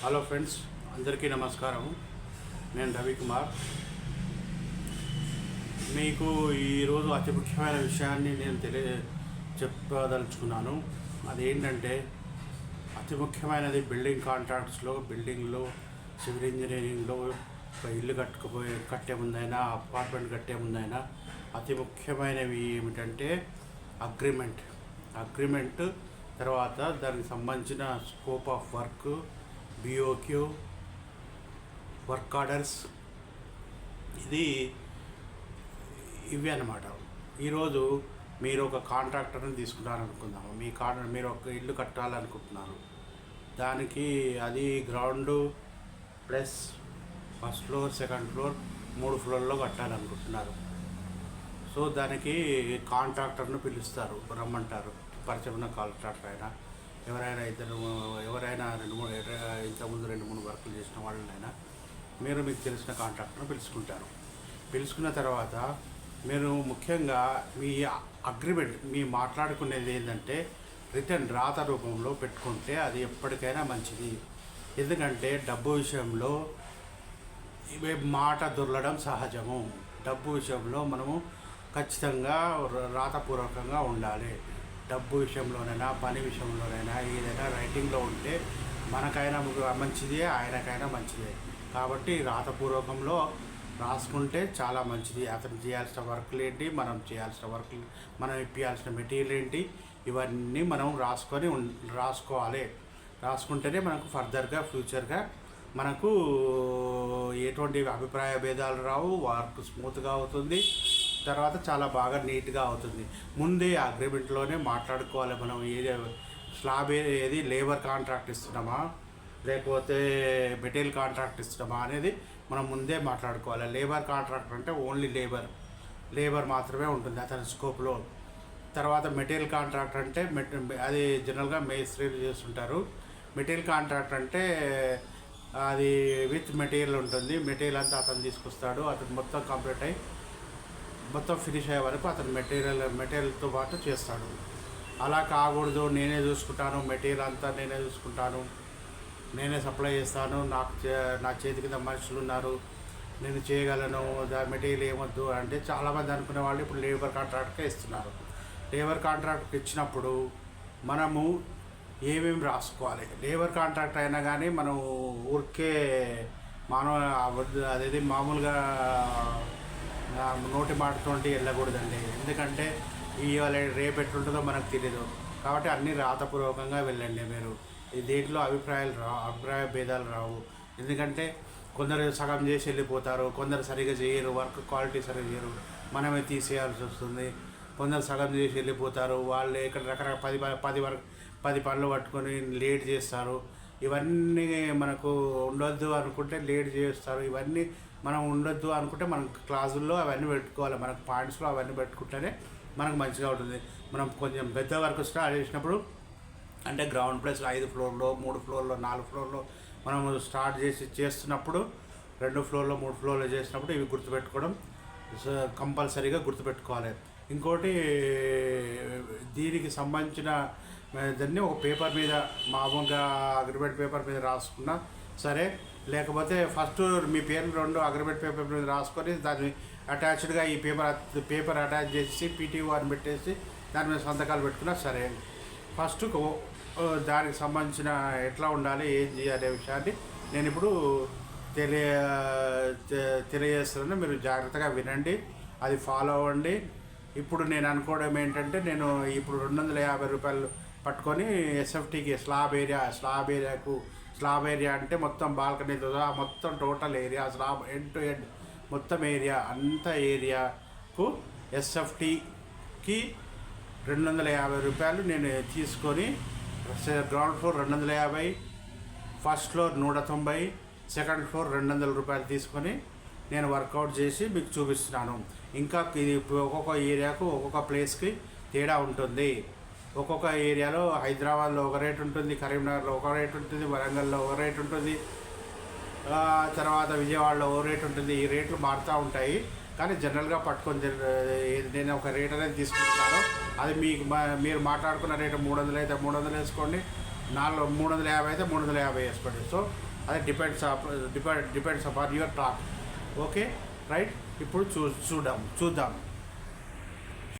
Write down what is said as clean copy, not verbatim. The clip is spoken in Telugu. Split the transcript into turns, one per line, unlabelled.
హలో ఫ్రెండ్స్, అందరికీ నమస్కారం. నేను రవికుమార్. మీకు ఈరోజు అతి ముఖ్యమైన విషయాన్ని నేను చెప్పదలుచుకున్నాను. అదేంటంటే అతి ముఖ్యమైనది బిల్డింగ్ కాంట్రాక్ట్స్లో, బిల్డింగ్లో, సివిల్ ఇంజనీరింగ్లో ఒక ఇల్లు కట్టే ముందైనా, అపార్ట్మెంట్ కట్టే ముందైనా అతి ముఖ్యమైనవి ఏమిటంటే అగ్రిమెంట్, తర్వాత దానికి సంబంధించిన scope of work, BOQ, work orders, ఇవి అన్నమాట. ఈరోజు మీరు ఒక కాంట్రాక్టర్ని తీసుకున్నారనుకుందాము. మీరు ఒక ఇల్లు కట్టాలనుకుంటున్నారు. దానికి అది ground plus first floor, second floor, 3 ఫ్లోర్లో కట్టాలనుకుంటున్నారు. సో దానికి కాంట్రాక్టర్ను పిలుస్తారు, రమ్మంటారు. పరిచయం ఉన్న కాంట్రాక్టర్ అయినా, ఎవరైనా ఇంతకుముందు 2-3 వర్కులు చేసిన వాళ్ళైనా మీకు తెలిసిన కాంట్రాక్టర్ను పిలుచుకున్న తర్వాత మీరు ముఖ్యంగా మీ అగ్రిమెంట్ మాట్లాడుకునేది ఏంటంటే రిటర్న్ రాత రూపంలో పెట్టుకుంటే అది ఎప్పటికైనా మంచిది. ఎందుకంటే డబ్బు విషయంలో మాట దొరలడం సహజము. డబ్బు విషయంలో మనము ఖచ్చితంగా రాతపూర్వకంగా ఉండాలి. డబ్బు విషయంలోనైనా, పని విషయంలోనైనా, ఏదైనా రైటింగ్లో ఉంటే మనకైనా మంచిదే, ఆయనకైనా మంచిదే. కాబట్టి రాతపూర్వకంలో రాసుకుంటే చాలా మంచిది. అతను చేయాల్సిన వర్క్లు ఏంటి, మనం చేయాల్సిన వర్క్లు, మనం ఇప్పించాల్సిన మెటీరియల్ ఏంటి, ఇవన్నీ మనం రాసుకోవాలి. రాసుకుంటేనే మనకు ఫర్దర్గా ఫ్యూచర్గా మనకు ఎటువంటి అభిప్రాయ భేదాలు రావు, వర్క్ స్మూత్గా అవుతుంది, తర్వాత చాలా బాగా నీట్గా అవుతుంది. ముందే అగ్రిమెంట్లోనే మాట్లాడుకోవాలి. మనం ఏది లేబర్ కాంట్రాక్ట్ ఇస్తున్నామా, లేకపోతే మెటీరియల్ కాంట్రాక్ట్ ఇస్తున్నామా అనేది మనం ముందే మాట్లాడుకోవాలి. లేబర్ కాంట్రాక్ట్ అంటే ఓన్లీ లేబర్ మాత్రమే ఉంటుంది అతని స్కోప్లో. తర్వాత మెటీరియల్ కాంట్రాక్ట్ అంటే అది జనరల్గా మేస్త్రీలు చేస్తుంటారు. మెటీరియల్ కాంట్రాక్ట్ అంటే అది విత్ మెటీరియల్ ఉంటుంది. మెటీరియల్ అంతా అతను తీసుకొస్తాడు. అతను మొత్తం కంప్లీట్ అయ్యి మొత్తం ఫినిష్ అయ్యే వరకు అతను మెటీరియల్తో పాటు చేస్తాడు. అలా కాకూడదు, నేనే చూసుకుంటాను, మెటీరియల్ అంతా నేనే చూసుకుంటాను, నేనే సప్లై చేస్తాను, నా చేతి కింద మనుషులు ఉన్నారు, నేను చేయగలను, మెటీరియల్ ఏమొద్దు అంటే చాలామంది అనుకునే వాళ్ళు ఇప్పుడు లేబర్ కాంట్రాక్ట్కే ఇస్తున్నారు. లేబర్ కాంట్రాక్ట్ ఇచ్చినప్పుడు మనము ఏమేమి రాసుకోవాలి. లేబర్ కాంట్రాక్ట్ అయినా కానీ మనం ఊరికే అదేది మామూలుగా నోటి మాటతోటి వెళ్ళకూడదండి. ఎందుకంటే ఇవాళ రేపు ఎట్లుంటుందో మనకు తెలియదు. కాబట్టి అన్నీ రాతపూర్వకంగా వెళ్ళండి. మీరు దేంట్లో అభిప్రాయ భేదాలు రావు. ఎందుకంటే కొందరు సగం చేసి వెళ్ళిపోతారు, కొందరు సరిగా చేయరు, వర్క్ క్వాలిటీ సరిగా చేయరు, మనమే తీసేయాల్సి వస్తుంది. కొందరు సగం చేసి వెళ్ళిపోతారు, వాళ్ళు ఇక్కడ రకరకాల 10 పనులు పట్టుకొని లేట్ చేస్తారు. ఇవన్నీ మనకు ఉండొద్దు అనుకుంటే లేట్ చేస్తారు. ఇవన్నీ మనం ఉండొద్దు అనుకుంటే మనం క్లాసుల్లో అవన్నీ పెట్టుకోవాలి. మనకు పాయింట్స్లో అవన్నీ పెట్టుకుంటేనే మనకు మంచిగా ఉంటుంది. మనం కొంచెం పెద్ద వర్క్ స్టార్ట్ చేసినప్పుడు అంటే గ్రౌండ్ ప్లస్ 5 ఫ్లోర్లో, 3 ఫ్లోర్లో, 4 ఫ్లోర్లో మనం స్టార్ట్ చేస్తున్నప్పుడు 2 ఫ్లోర్లో, 3 ఫ్లోర్లో చేసినప్పుడు ఇవి గుర్తుపెట్టుకోవడం కంపల్సరీగా గుర్తుపెట్టుకోవాలి. ఇంకోటి, దీనికి సంబంధించిన దాన్ని ఒక పేపర్ మీద మామూలుగా అగ్రిమెంట్ పేపర్ మీద రాసుకున్నా సరే, లేకపోతే ఫస్ట్ మీ పేర్లు 2 అగ్రిమెంట్ పేపర్ మీద రాసుకొని దాన్ని అటాచ్డ్గా ఈ పేపర్ అటాచ్ చేసి పీటీఓ అని పెట్టేసి దాని మీద సంతకాలు పెట్టుకున్నా సరే. ఫస్ట్ దానికి సంబంధించిన ఎట్లా ఉండాలి, ఏం చేయాలి విషయాన్ని నేను ఇప్పుడు తెలియజేస్తున్నాను. మీరు జాగ్రత్తగా వినండి, అది ఫాలో అవ్వండి. ఇప్పుడు నేను అనుకోవడం ఏంటంటే, నేను ఇప్పుడు 250 రూపాయలు పట్టుకొని ఎస్ఎఫ్టీకి స్లాబ్ ఏరియా అంటే మొత్తం బాల్కనీతో మొత్తం total area, slab end to end మొత్తం ఏరియాకు ఎస్ఎఫ్టీకి 250 రూపాయలు నేను తీసుకొని, ground floor 250, first floor 190, second floor 200 రూపాయలు తీసుకొని నేను వర్కౌట్ చేసి మీకు చూపిస్తున్నాను. ఇంకా ఇది ఒక్కొక్క ఏరియాకు, ఒక్కొక్క ప్లేస్కి తేడా ఉంటుంది. ఒక్కొక్క ఏరియాలో హైదరాబాద్లో ఒక రేట్ ఉంటుంది, కరీంనగర్లో ఒక రేట్ ఉంటుంది, వరంగల్లో ఒక రేట్ ఉంటుంది, తర్వాత విజయవాడలో ఓ రేట్ ఉంటుంది. ఈ రేట్లు మారుతూ ఉంటాయి. కానీ జనరల్గా పట్టుకొని నేను ఒక రేట్ అనేది తీసుకుంటున్నాను. అది మీరు మాట్లాడుకున్న రేటు 300 అయితే 300 వేసుకోండి, 350 అయితే 350 వేసుకోండి. సో అది depends upon your talk. Okay right. ఇప్పుడు చూద్దాం.